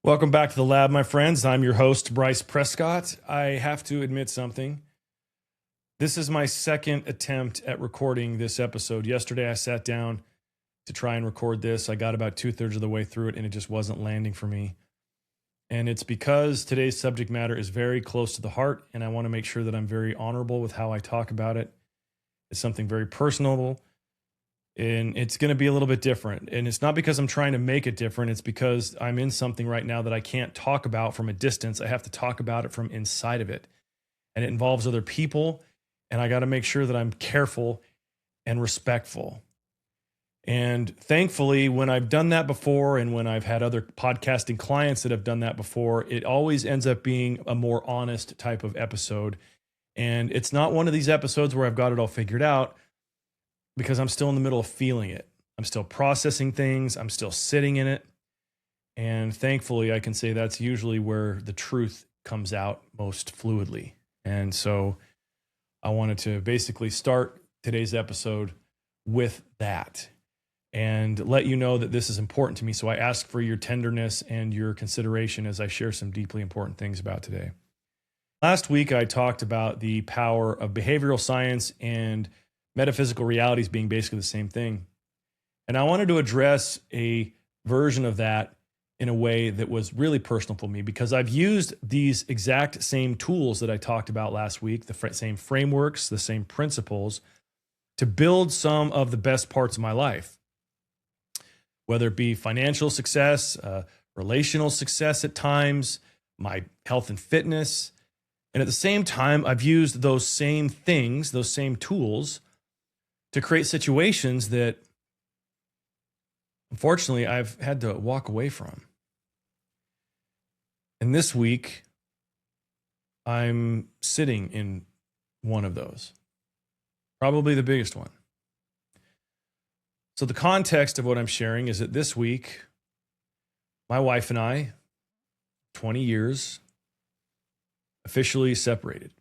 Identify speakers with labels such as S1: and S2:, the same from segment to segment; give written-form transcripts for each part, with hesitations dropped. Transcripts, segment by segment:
S1: Welcome back to the lab, my friends. I'm your host, Bryce Prescott. I have to admit something. This is my second attempt at recording this episode. Yesterday, I sat down to try and record this. I got about 2/3 of the way through it, and it just wasn't landing for me. And it's because today's subject matter is very close to the heart, and I want to make sure that I'm very honorable with how I talk about it. It's something very personal, and it's going to be a little bit different. And it's not because I'm trying to make it different. It's because I'm in something right now that I can't talk about from a distance. I have to talk about it from inside of it. And it involves other people. And I got to make sure that I'm careful and respectful. And thankfully, when I've done that before, and when I've had other podcasting clients that have done that before, it always ends up being a more honest type of episode. And it's not one of these episodes where I've got it all figured out, because I'm still in the middle of feeling it. I'm still processing things. I'm still sitting in it. And thankfully, I can say that's usually where the truth comes out most fluidly. And so I wanted to basically start today's episode with that and let you know that this is important to me. So I ask for your tenderness and your consideration as I share some deeply important things about today. Last week, I talked about the power of behavioral science and metaphysical realities being basically the same thing. And I wanted to address a version of that in a way that was really personal for me, because I've used these exact same tools that I talked about last week, the same frameworks, the same principles, to build some of the best parts of my life, whether it be financial success, relational success at times, my health and fitness. And at the same time, I've used those same things, those same tools, to create situations that, unfortunately, I've had to walk away from. And this week, I'm sitting in one of those, probably the biggest one. So the context of what I'm sharing is that this week, my wife and I, 20 years, officially separated.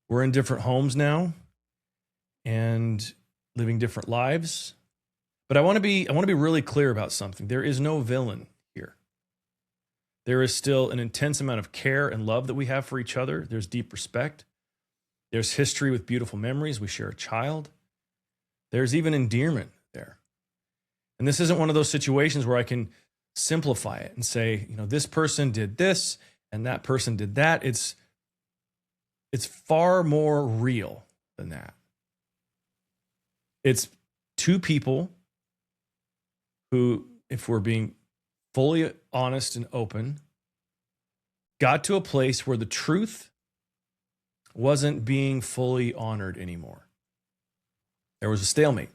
S1: We're in different homes now and living different lives. But I want to be really clear about something. There is no villain here. There is still an intense amount of care and love that we have for each other. There's deep respect. There's history with beautiful memories. We share a child. There's even endearment there. And this isn't one of those situations where I can simplify it and say, this person did this and that person did that. It's far more real than that. It's two people who, if we're being fully honest and open, got to a place where the truth wasn't being fully honored anymore. There was a stalemate.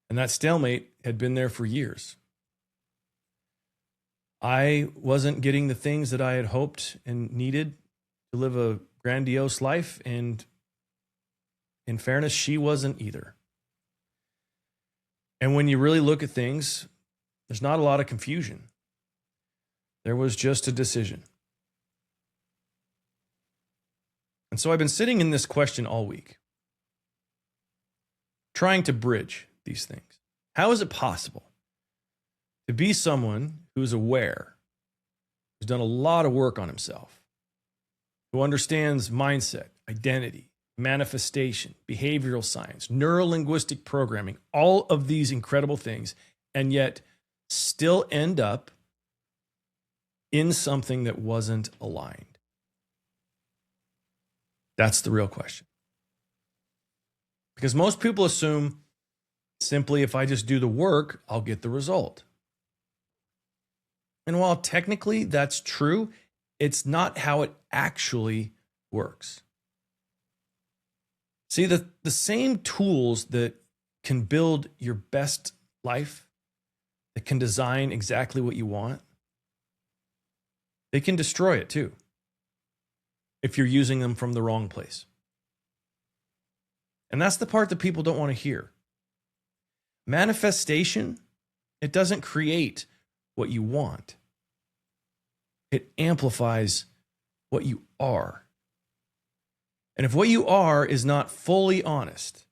S1: And that stalemate had been there for years. I wasn't getting the things that I had hoped and needed to live a grandiose life, and in fairness, she wasn't either. And when you really look at things, there's not a lot of confusion. There was just a decision. And so I've been sitting in this question all week, trying to bridge these things. How is it possible to be someone who's aware, who's done a lot of work on himself, who understands mindset, identity, manifestation, behavioral science, neuro-linguistic programming, all of these incredible things, and yet still end up in something that wasn't aligned? That's the real question. Because most people assume simply, if I just do the work, I'll get the result. And while technically that's true, it's not how it actually works. See, the same tools that can build your best life, that can design exactly what you want, they can destroy it too, if you're using them from the wrong place. And that's the part that people don't want to hear. Manifestation, it doesn't create what you want. It amplifies what you are. And if what you are is not fully honest,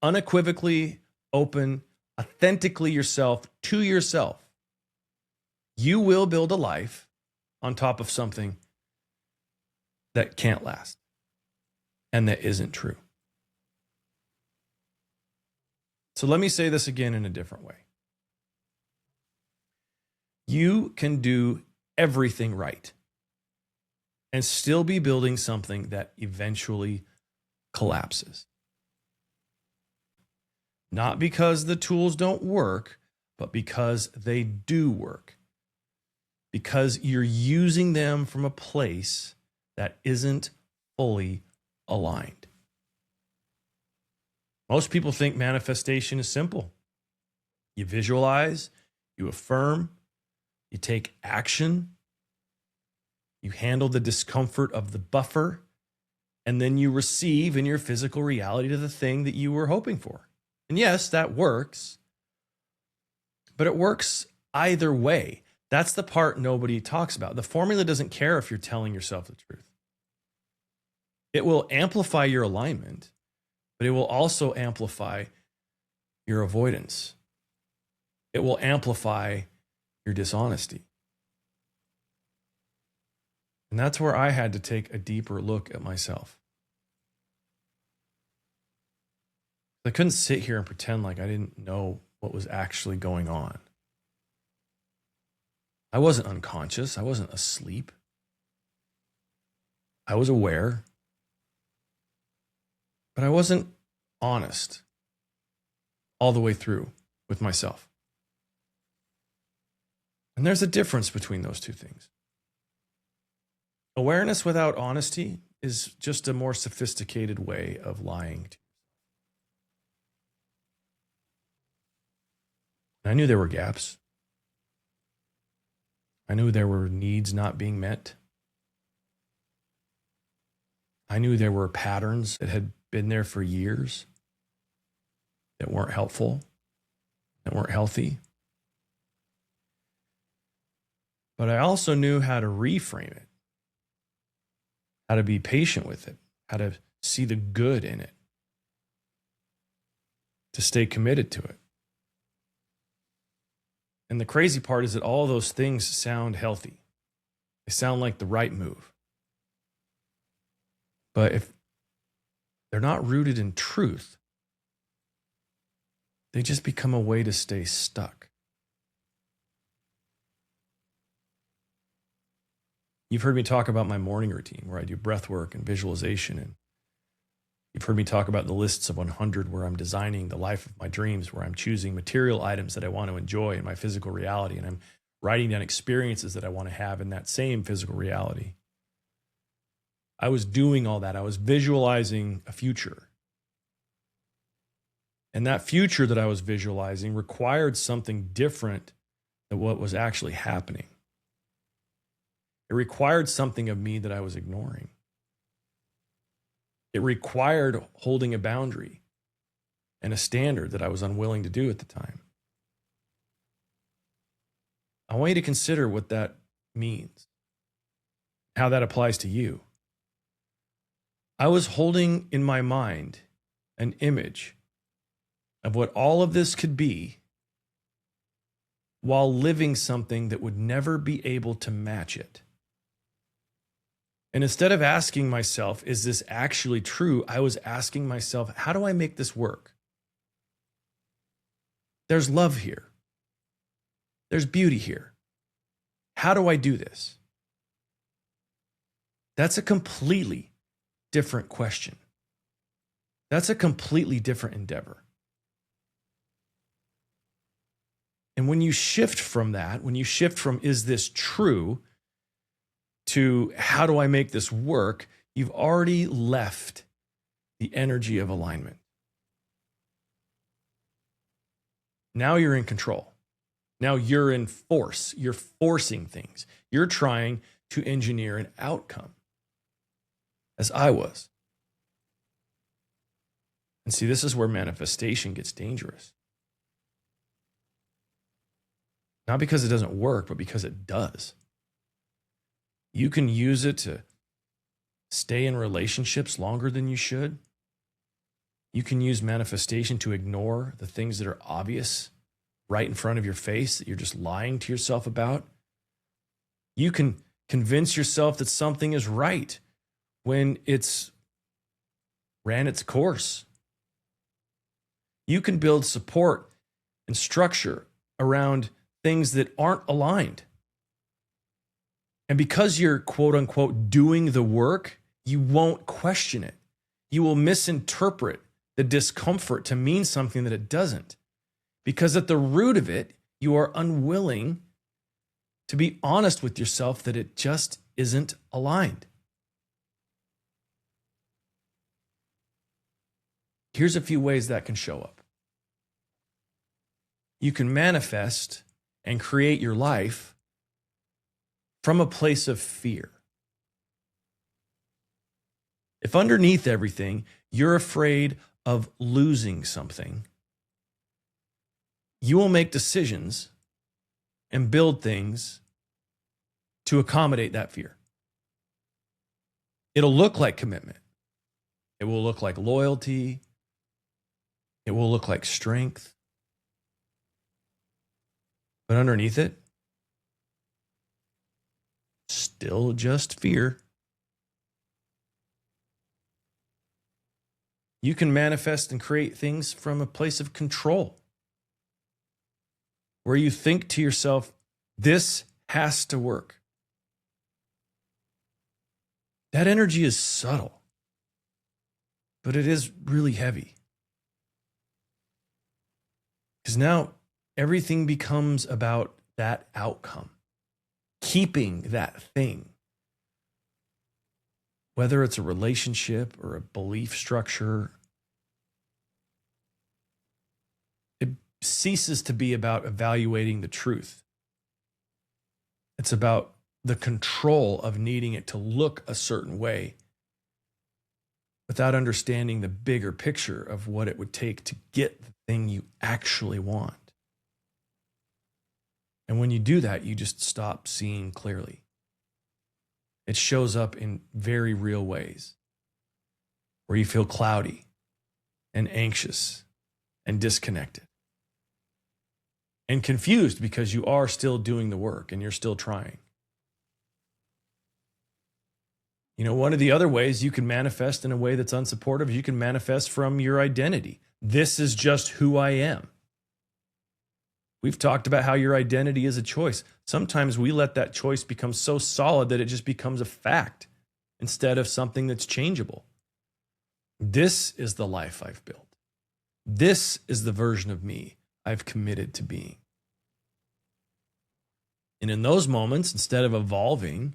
S1: unequivocally open, authentically yourself to yourself, You will build a life on top of something that can't last and that isn't true. So let me say this again in a different way. You can do everything right and still be building something that eventually collapses. Not because the tools don't work, but because they do work. Because you're using them from a place that isn't fully aligned. Most people think manifestation is simple. You visualize, you affirm, you take action, you handle the discomfort of the buffer, and then you receive in your physical reality to the thing that you were hoping for. And yes, that works, but it works either way. That's the part nobody talks about. The formula doesn't care if you're telling yourself the truth. It will amplify your alignment, but it will also amplify your avoidance. It will amplify your dishonesty. And that's where I had to take a deeper look at myself. I couldn't sit here and pretend like I didn't know what was actually going on. I wasn't unconscious. I wasn't asleep. I was aware. But I wasn't honest all the way through with myself. And there's a difference between those two things. Awareness without honesty is just a more sophisticated way of lying to you. I knew there were gaps. I knew there were needs not being met. I knew there were patterns that had been there for years that weren't helpful, that weren't healthy. But I also knew how to reframe it, how to be patient with it, how to see the good in it, to stay committed to it. And the crazy part is that all those things sound healthy. They sound like the right move. But if they're not rooted in truth, they just become a way to stay stuck. You've heard me talk about my morning routine where I do breath work and visualization. And you've heard me talk about the lists of 100 where I'm designing the life of my dreams, where I'm choosing material items that I want to enjoy in my physical reality. And I'm writing down experiences that I want to have in that same physical reality. I was doing all that. I was visualizing a future. And that future that I was visualizing required something different than what was actually happening. It required something of me that I was ignoring. It required holding a boundary and a standard that I was unwilling to do at the time. I want you to consider what that means, how that applies to you. I was holding in my mind an image of what all of this could be while living something that would never be able to match it. And instead of asking myself, is this actually true? I was asking myself, how do I make this work? There's love here. There's beauty here. How do I do this? That's a completely different question. That's a completely different endeavor. And when you shift from that, when you shift from, is this true, to how do I make this work, you've already left the energy of alignment. Now you're in control. Now you're in force. You're forcing things. You're trying to engineer an outcome, as I was. And see, this is where manifestation gets dangerous. Not because it doesn't work, but because it does. You can use it to stay in relationships longer than you should. You can use manifestation to ignore the things that are obvious right in front of your face that you're just lying to yourself about You can convince yourself that something is right when it's ran its course. You can build support and structure around things that aren't aligned. And because you're quote unquote doing the work, you won't question it. You will misinterpret the discomfort to mean something that it doesn't. Because at the root of it, you are unwilling to be honest with yourself that it just isn't aligned. Here's a few ways that can show up. You can manifest and create your life from a place of fear. If underneath everything, you're afraid of losing something, you will make decisions and build things to accommodate that fear. It'll look like commitment. It will look like loyalty. It will look like strength. But underneath it, still just fear. You can manifest and create things from a place of control, where you think to yourself, this has to work. That energy is subtle, but it is really heavy. Because now everything becomes about that outcome, keeping that thing. Whether it's a relationship or a belief structure, it ceases to be about evaluating the truth. It's about the control of needing it to look a certain way without understanding the bigger picture of what it would take to get the thing you actually want. And when you do that, you just stop seeing clearly. It shows up in very real ways, where you feel cloudy and anxious and disconnected and confused because you are still doing the work and you're still trying. You know, one of the other ways you can manifest in a way that's unsupportive, you can manifest from your identity. This is just who I am. We've talked about how your identity is a choice. Sometimes we let that choice become so solid that it just becomes a fact instead of something that's changeable. This is the life I've built. This is the version of me I've committed to being. And in those moments, instead of evolving,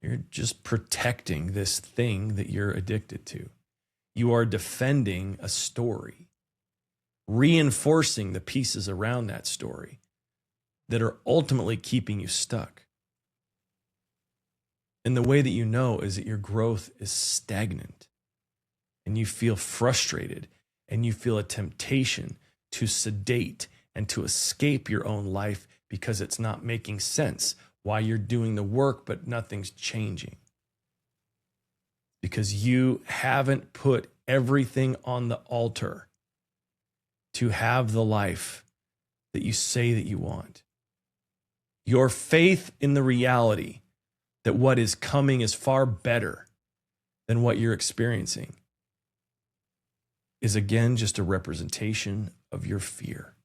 S1: you're just protecting this thing that you're addicted to. You are defending a story, reinforcing the pieces around that story that are ultimately keeping you stuck. And the way that you know is that your growth is stagnant and you feel frustrated and you feel a temptation to sedate and to escape your own life because it's not making sense why you're doing the work but nothing's changing. Because you haven't put everything on the altar to have the life that you say that you want. Your faith in the reality that what is coming is far better than what you're experiencing is again just a representation of your fear.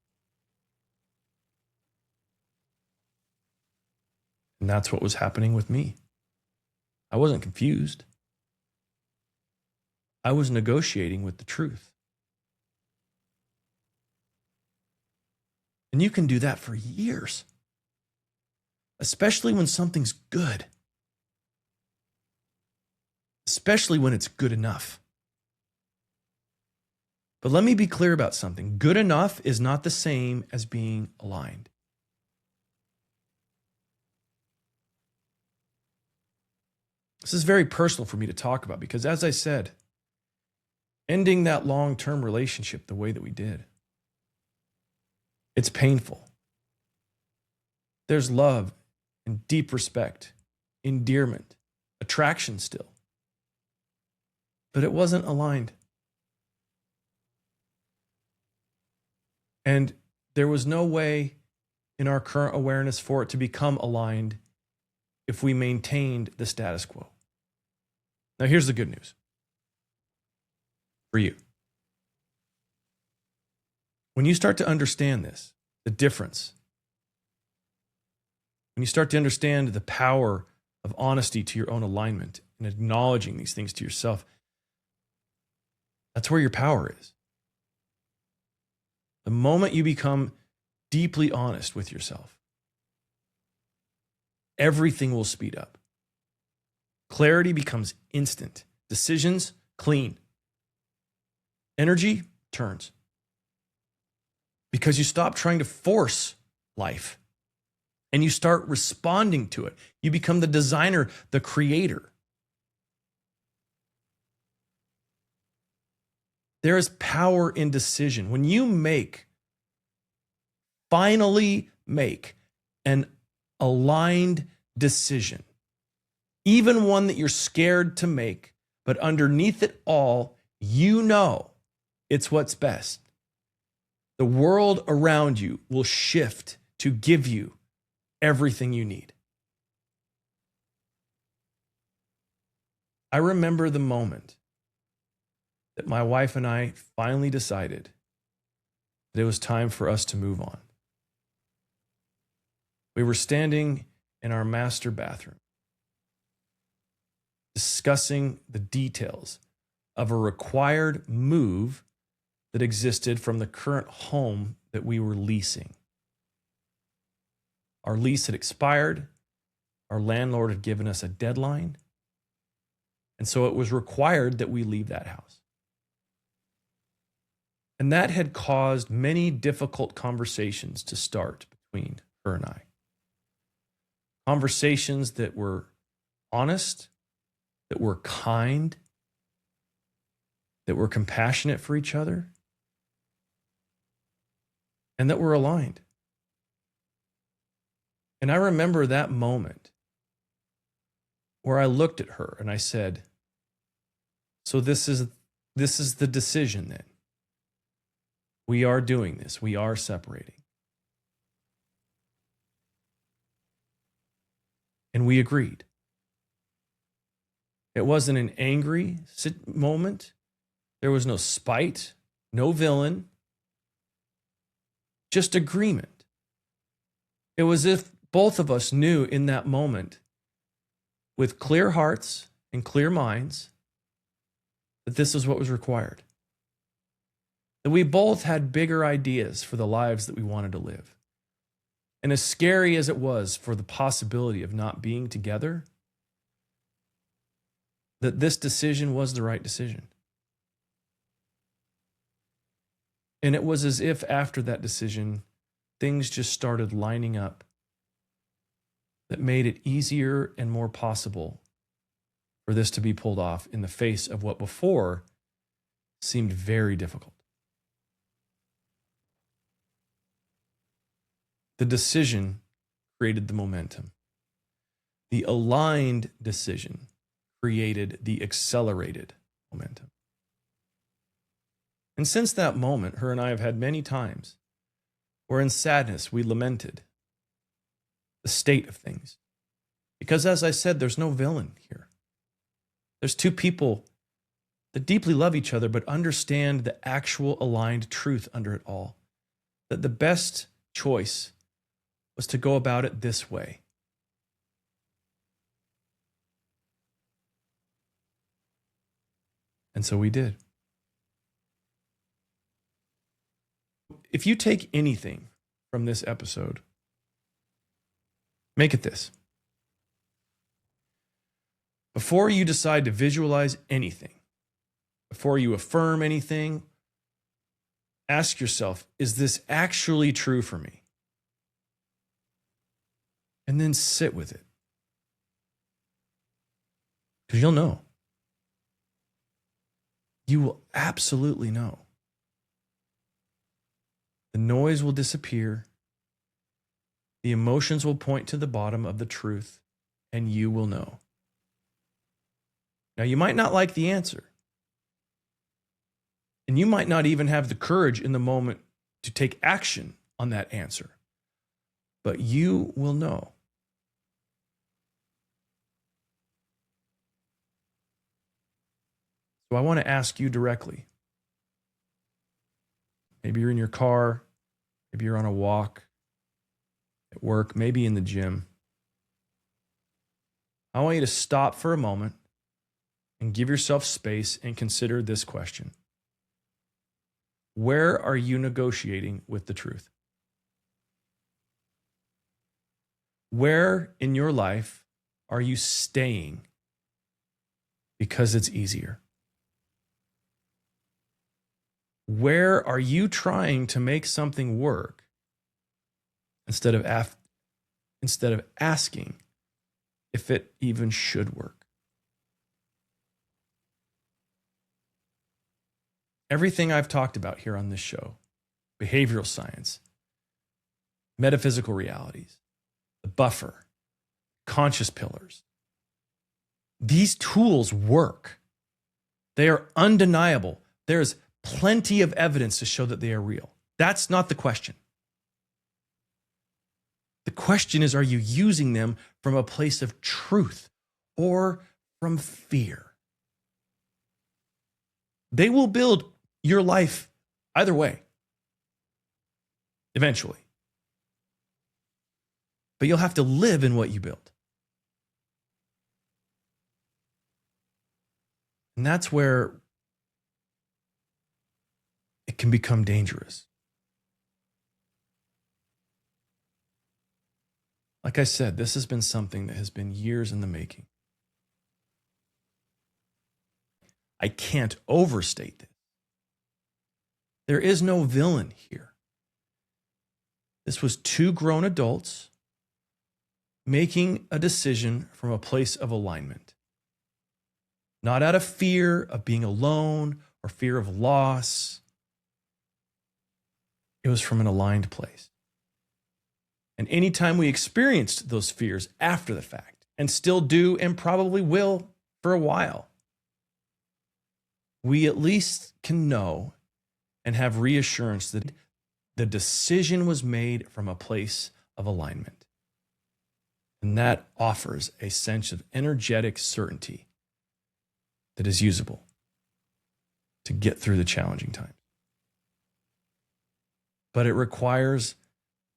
S1: And that's what was happening with me. I wasn't confused. I was negotiating with the truth. And you can do that for years, especially when something's good, especially when it's good enough. But let me be clear about something. Good enough is not the same as being aligned. This is very personal for me to talk about because, as I said, ending that long-term relationship the way that we did, it's painful. There's love and deep respect, endearment, attraction still. But it wasn't aligned. And there was no way in our current awareness for it to become aligned if we maintained the status quo. Now, here's the good news for you. When you start to understand this, the difference, when you start to understand the power of honesty to your own alignment and acknowledging these things to yourself, that's where your power is. The moment you become deeply honest with yourself, everything will speed up. Clarity becomes instant. Decisions, clean. Energy turns. Because you stop trying to force life and you start responding to it. You become the designer, the creator. There is power in decision. When you finally make an aligned decision, even one that you're scared to make, but underneath it all, you know it's what's best. The world around you will shift to give you everything you need. I remember the moment that my wife and I finally decided that it was time for us to move on. We were standing in our master bathroom, discussing the details of a required move that existed from the current home that we were leasing. Our lease had expired. Our landlord had given us a deadline. And so it was required that we leave that house. And that had caused many difficult conversations to start between her and I. Conversations that were honest, that were kind, that were compassionate for each other, and that were aligned. And I remember that moment where I looked at her and I said, so this is the decision then. We are doing this. We are separating. And we agreed. It wasn't an angry moment. There was no spite, no villain, just agreement. It was as if both of us knew in that moment, with clear hearts and clear minds, that this is what was required. That we both had bigger ideas for the lives that we wanted to live. And as scary as it was for the possibility of not being together, that this decision was the right decision. And it was as if after that decision, things just started lining up that made it easier and more possible for this to be pulled off in the face of what before seemed very difficult. The decision created the momentum. The aligned decision created the accelerated momentum. And since that moment, her and I have had many times where in sadness we lamented the state of things. Because as I said, there's no villain here. There's two people that deeply love each other, but understand the actual aligned truth under it all. That the best choice was to go about it this way. And so we did. If you take anything from this episode, make it this. Before you decide to visualize anything, before you affirm anything, ask yourself, is this actually true for me? And then sit with it. Because you'll know. You will absolutely know. The noise will disappear. The emotions will point to the bottom of the truth, and you will know. Now, you might not like the answer. And you might not even have the courage in the moment to take action on that answer. But you will know. So I want to ask you directly. Maybe you're in your car, maybe you're on a walk at work, maybe in the gym. I want you to stop for a moment and give yourself space and consider this question. Where are you negotiating with the truth? Where in your life are you staying because it's easier? Where are you trying to make something work instead of asking if it even should work? Everything I've talked about here on this show, behavioral science, metaphysical realities, the buffer, conscious pillars, these tools work. They are undeniable. There's plenty of evidence to show that they are real. That's not the question. The question is, are you using them from a place of truth or from fear? They will build your life either way, eventually. But you'll have to live in what you build. And that's where it can become dangerous. Like I said, this has been something that has been years in the making. I can't overstate this. There is no villain here. This was two grown adults making a decision from a place of alignment. Not out of fear of being alone or fear of loss. It was from an aligned place. And anytime we experienced those fears after the fact, and still do and probably will for a while, we at least can know and have reassurance that the decision was made from a place of alignment. And that offers a sense of energetic certainty that is usable to get through the challenging times. But it requires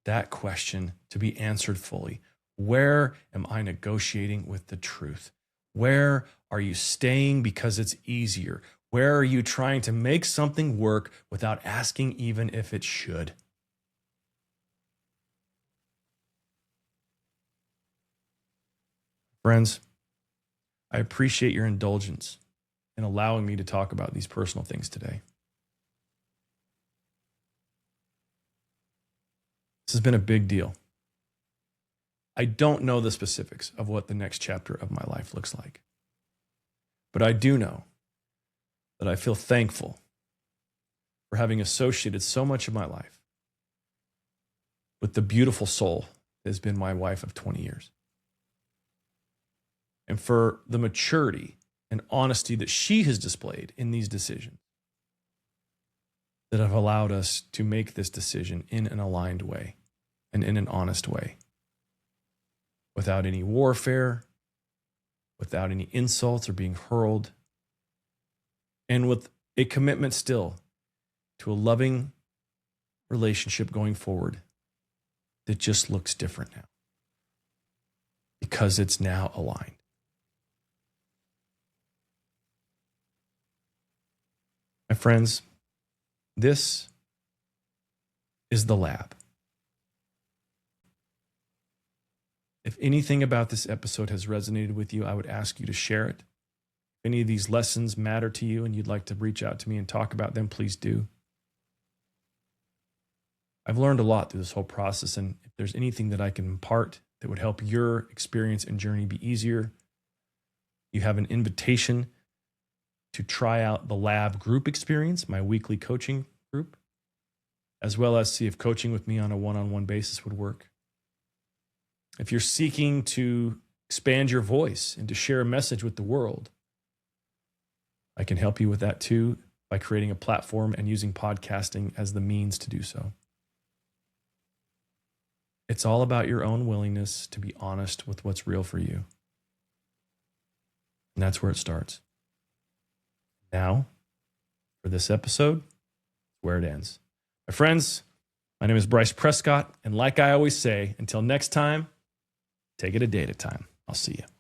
S1: that question to be answered fully. Where am I negotiating with the truth? Where are you staying because it's easier? Where are you trying to make something work without asking even if it should? Friends, I appreciate your indulgence in allowing me to talk about these personal things today. This has been a big deal. I don't know the specifics of what the next chapter of my life looks like. But I do know that I feel thankful for having associated so much of my life with the beautiful soul that has been my wife of 20 years. And for the maturity and honesty that she has displayed in these decisions that have allowed us to make this decision in an aligned way and in an honest way, without any warfare, without any insults or being hurled, and with a commitment still to a loving relationship going forward that just looks different now because it's now aligned. My friends, this is the lab. If anything about this episode has resonated with you, I would ask you to share it. If any of these lessons matter to you and you'd like to reach out to me and talk about them, please do. I've learned a lot through this whole process, and if there's anything that I can impart that would help your experience and journey be easier, you have an invitation to try out the lab group experience, my weekly coaching group, as well as see if coaching with me on a one-on-one basis would work. If you're seeking to expand your voice and to share a message with the world, I can help you with that too by creating a platform and using podcasting as the means to do so. It's all about your own willingness to be honest with what's real for you. And that's where it starts. Now, for this episode, where it ends. My friends, my name is Bryce Prescott, and like I always say, until next time, take it a day at a time. I'll see you.